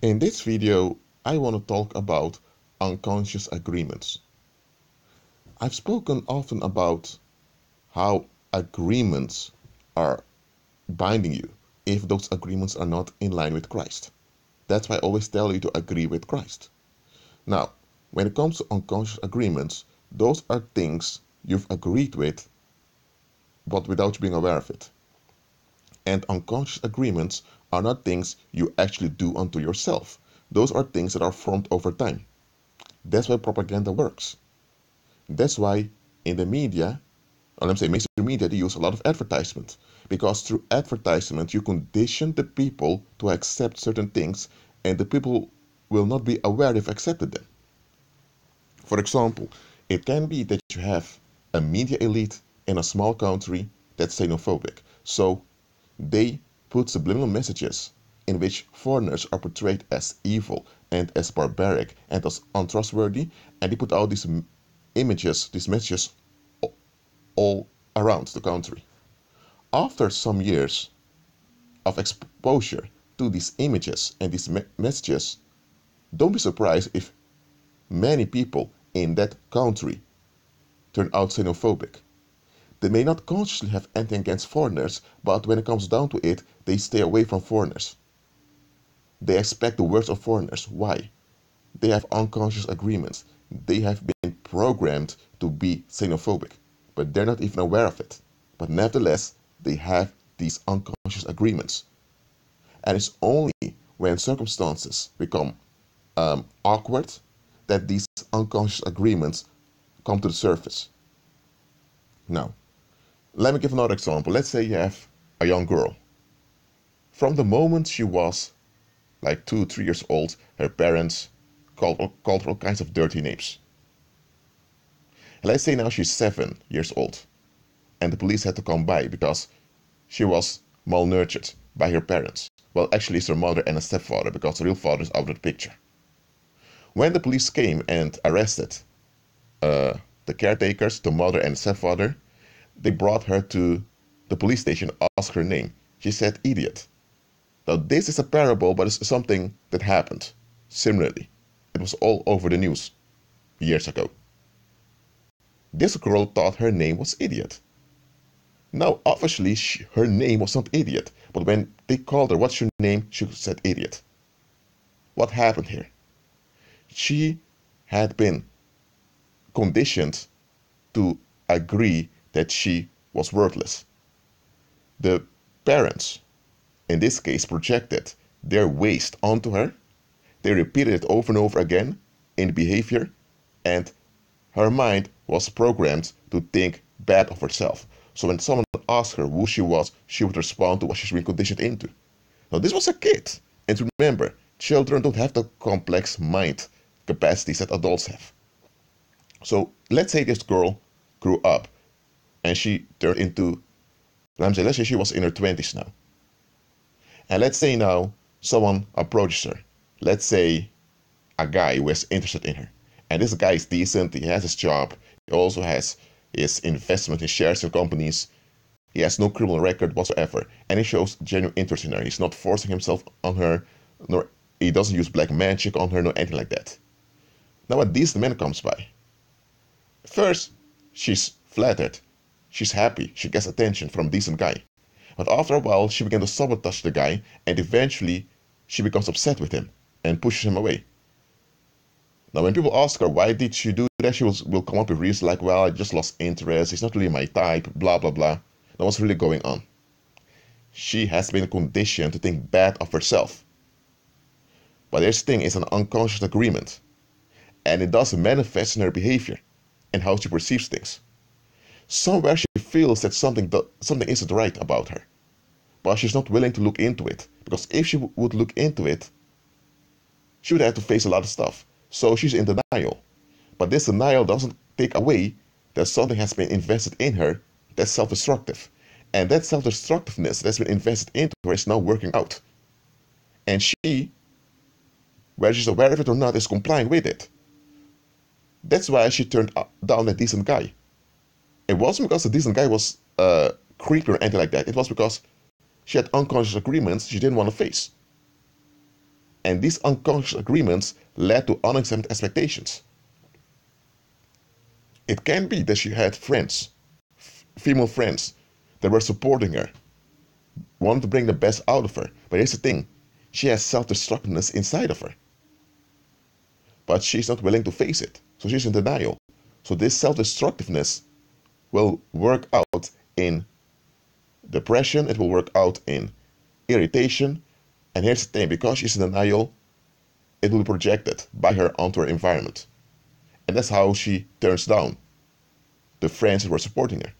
In this video, I want to talk about unconscious agreements. I've spoken often about how agreements are binding you if those agreements are not in line with Christ. That's why I always tell you to agree with Christ. Now, when it comes to unconscious agreements, those are things you've agreed with, but without you being aware of it. And unconscious agreements are not things you actually do unto yourself. Those are things that are formed over time. That's why propaganda works. That's why in the media, or let me say mainstream media, they use a lot of advertisement. Because through advertisement, you condition the people to accept certain things, and the people will not be aware they've accepted them. For example, it can be that you have a media elite in a small country that's xenophobic. So they put subliminal messages in which foreigners are portrayed as evil and as barbaric and as untrustworthy, and they put out these images, these messages all around the country. After some years of exposure to these images and these messages, don't be surprised if many people in that country turn out xenophobic. They may not consciously have anything against foreigners, but when it comes down to it, they stay away from foreigners. They expect the worst of foreigners. Why? They have unconscious agreements. They have been programmed to be xenophobic, but they're not even aware of it. But nevertheless, they have these unconscious agreements. And it's only when circumstances become awkward that these unconscious agreements come to the surface. Now, let me give another example. Let's say you have a young girl. From the moment she was like 2, 3 years old, her parents called her all kinds of dirty names. And let's say now she's 7 years old, and the police had to come by because she was malnurtured by her parents. Well, actually, it's her mother and a stepfather, because the real father is out of the picture. When the police came and arrested the caretakers, the mother and the stepfather, they brought her to the police station, asked her name. She said, idiot. Now, this is a parable, but it's something that happened similarly. It was all over the news years ago. This girl thought her name was idiot. Now, obviously, her name was not idiot, but when they called her, what's your name? She said idiot. What happened here? She had been conditioned to agree that she was worthless. The parents, in this case, projected their waste onto her. They repeated it over and over again in behavior, and her mind was programmed to think bad of herself. So when someone asked her who she was, she would respond to what she's been conditioned into. Now, this was a kid. And remember, children don't have the complex mind capacities that adults have. So let's say this girl grew up and she turned into, let's say she was in her 20s now. And let's say now someone approaches her. Let's say a guy who is interested in her. And this guy is decent, he has his job, he also has his investment in shares in companies, he has no criminal record whatsoever, and he shows genuine interest in her. He's not forcing himself on her, nor he doesn't use black magic on her, nor anything like that. Now a decent man comes by. First, she's flattered, she's happy, she gets attention from a decent guy. But after a while, she began to sabotage the guy, and eventually she becomes upset with him and pushes him away. Now, when people ask her why did she do that, she will come up with reasons like, well, I just lost interest, it's not really my type, blah, blah, blah. Now, what's really going on? She has been conditioned to think bad of herself. But this thing is an unconscious agreement. And it does manifest in her behavior and how she perceives things. Somewhere she feels that something isn't right about her. But she's not willing to look into it. Because if she would look into it, she would have to face a lot of stuff. So she's in denial. But this denial doesn't take away that something has been invested in her that's self-destructive. And that self-destructiveness that's been invested into her is now working out. And she, whether she's aware of it or not, is complying with it. That's why she turned down that decent guy. It wasn't because the decent guy was creepy or anything like that. It was because she had unconscious agreements she didn't want to face. And these unconscious agreements led to unaccepted expectations. It can be that she had friends, female friends, that were supporting her, wanted to bring the best out of her. But here's the thing, she has self-destructiveness inside of her. But she's not willing to face it. So she's in denial. So this self-destructiveness will work out in depression, it will work out in irritation. And here's the thing, because she's in denial, it will be projected by her onto her environment. And that's how she turns down the friends that were supporting her.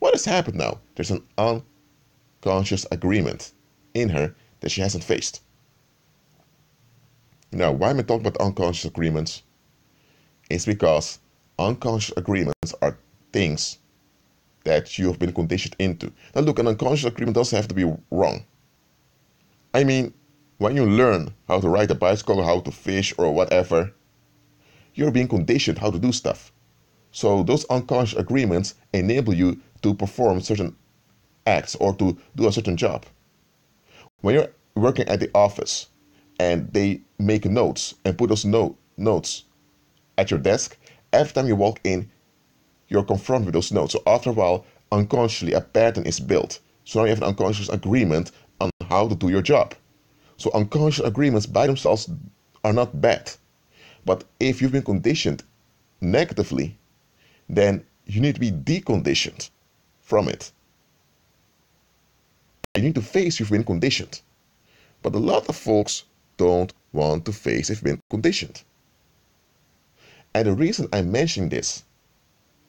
What has happened now? There's an unconscious agreement in her that she hasn't faced. Now, why am I talking about unconscious agreements? It's because unconscious agreements are things that you have been conditioned into. Now look, an unconscious agreement doesn't have to be wrong. I mean, when you learn how to ride a bicycle or how to fish or whatever, you're being conditioned how to do stuff. So those unconscious agreements enable you to perform certain acts or to do a certain job. When you're working at the office and they make notes and put those notes at your desk, every time you walk in, you're confronted with those notes. So after a while, unconsciously, a pattern is built. So now you have an unconscious agreement on how to do your job. So unconscious agreements by themselves are not bad. But if you've been conditioned negatively, then you need to be deconditioned from it. You need to face you've been conditioned. But a lot of folks don't want to face they've been conditioned. And the reason I'm mentioning this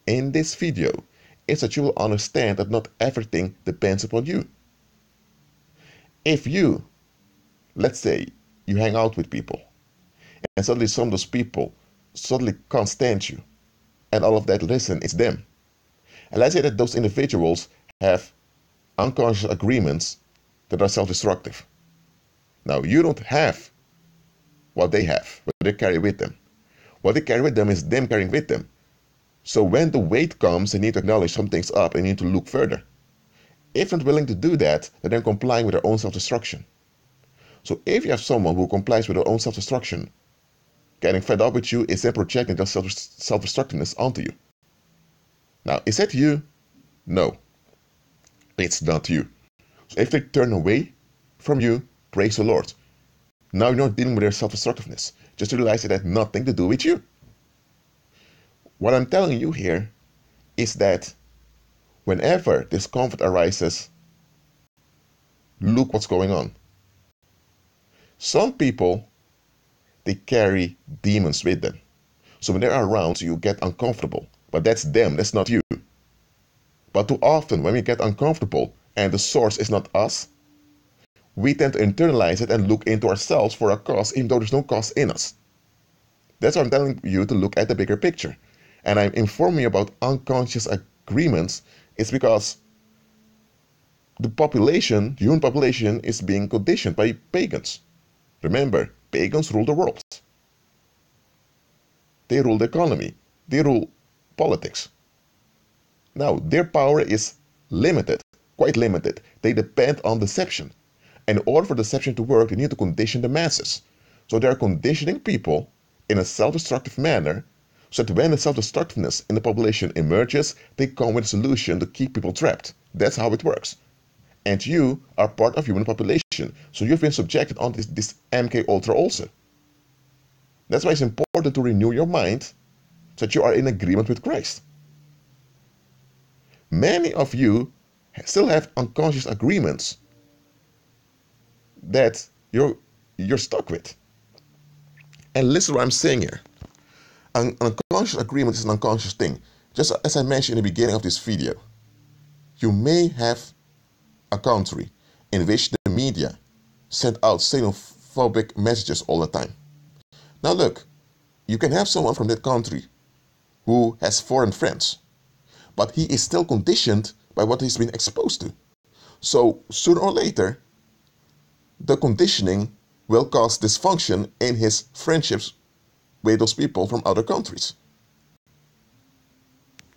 in this video is that you will understand that not everything depends upon you. If you, let's say, you hang out with people and suddenly some of those people suddenly can't stand you and all of that, listen, it's them. And let's say that those individuals have unconscious agreements that are self-destructive. Now, you don't have what they have, what they carry with them. What they carry with them is them carrying with them. So when the weight comes, they need to acknowledge something's up and need to look further. If not willing to do that, they're then complying with their own self-destruction. So if you have someone who complies with their own self-destruction, getting fed up with you is then projecting their self-destructiveness onto you. Now, is that you? No, it's not you. So if they turn away from you, praise the Lord. Now you're not dealing with their self-destructiveness. Just realize it had nothing to do with you. What I'm telling you here is that whenever discomfort arises, look what's going on. Some people, they carry demons with them. So when they're around, you get uncomfortable. But that's them, that's not you. But too often, when we get uncomfortable and the source is not us, we tend to internalize it and look into ourselves for a cause, even though there's no cause in us. That's why I'm telling you to look at the bigger picture. And I'm informing you about unconscious agreements. It's because the population, the human population, is being conditioned by pagans. Remember, pagans rule the world. They rule the economy. They rule politics. Now, their power is limited, quite limited. They depend on deception. And in order for deception to work, they need to condition the masses. So they are conditioning people in a self-destructive manner, so that when the self-destructiveness in the population emerges, they come with a solution to keep people trapped. That's how it works. And you are part of human population, so you've been subjected on this MK Ultra also. That's why it's important to renew your mind, so that you are in agreement with Christ. Many of you still have unconscious agreements that you're stuck with. And listen to what I'm saying here. An unconscious agreement is an unconscious thing. Just as I mentioned in the beginning of this video, you may have a country in which the media send out xenophobic messages all the time. Now look, you can have someone from that country who has foreign friends, but he is still conditioned by what he's been exposed to. So sooner or later, the conditioning will cause dysfunction in his friendships with those people from other countries.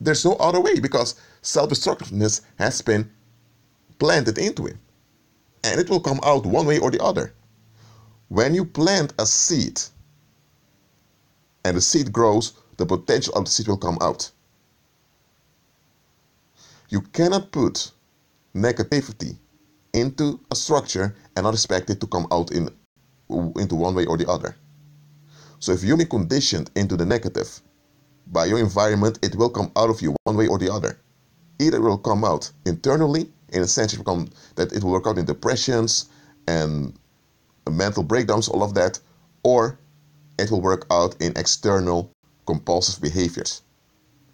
There's no other way, because self-destructiveness has been planted into him. And it will come out one way or the other. When you plant a seed and the seed grows, the potential of the seed will come out. You cannot put negativity into a structure and not expect it to come out into one way or the other. So if you've been conditioned into the negative by your environment, it will come out of you one way or the other. Either it will come out internally, in a sense that it will work out in depressions and mental breakdowns, all of that, or it will work out in external compulsive behaviors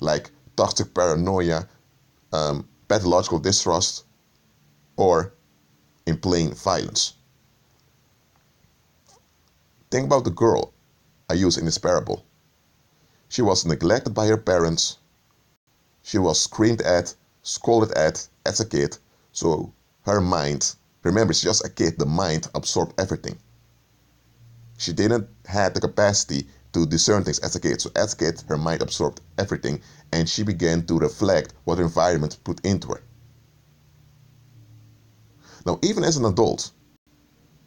like toxic paranoia, pathological distrust, or in plain violence. Think about the girl I use in this parable. She was neglected by her parents. She was screamed at, scolded at as a kid. So her mind, remember, she's just a kid, the mind absorbed everything. She didn't have the capacity to discern things as a kid. So as a kid, her mind absorbed everything and she began to reflect what her environment put into her. Now, even as an adult,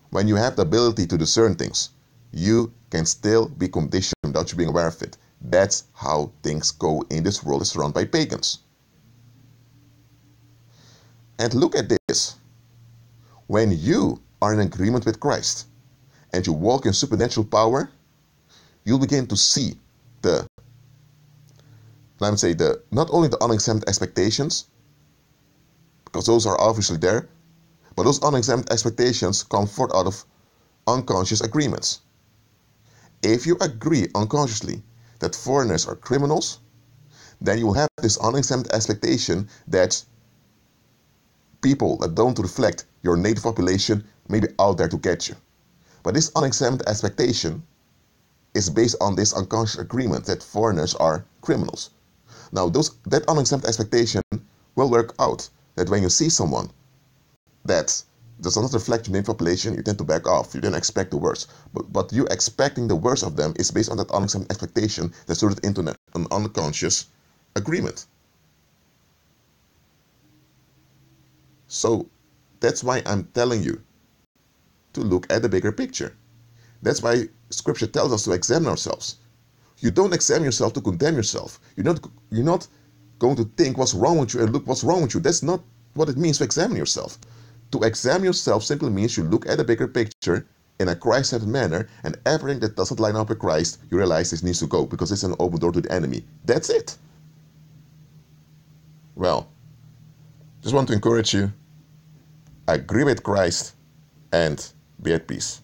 when you have the ability to discern things, you can still be conditioned without you being aware of it. That's how things go in this world surrounded by pagans. And look at this. When you are in agreement with Christ and you walk in supernatural power, you'll begin to see not only the unexamined expectations, because those are obviously there, but those unexamined expectations come forth out of unconscious agreements. If you agree unconsciously that foreigners are criminals, then you will have this unexamined expectation that people that don't reflect your native population may be out there to get you. But this unexamined expectation is based on this unconscious agreement that foreigners are criminals. Now, that unexamined expectation will work out that when you see someone that does not reflect your native population, you tend to back off. You don't expect the worst. But you expecting the worst of them is based on that unexamined expectation that's rooted into an unconscious agreement. So that's why I'm telling you to look at the bigger picture. That's why Scripture tells us to examine ourselves. You don't examine yourself to condemn yourself. You're not going to think what's wrong with you and look what's wrong with you. That's not what it means to examine yourself. To examine yourself simply means you look at the bigger picture in a Christ-centered manner, and everything that doesn't line up with Christ, you realize this needs to go because it's an open door to the enemy. That's it. Well, just want to encourage you, agree with Christ and be at peace.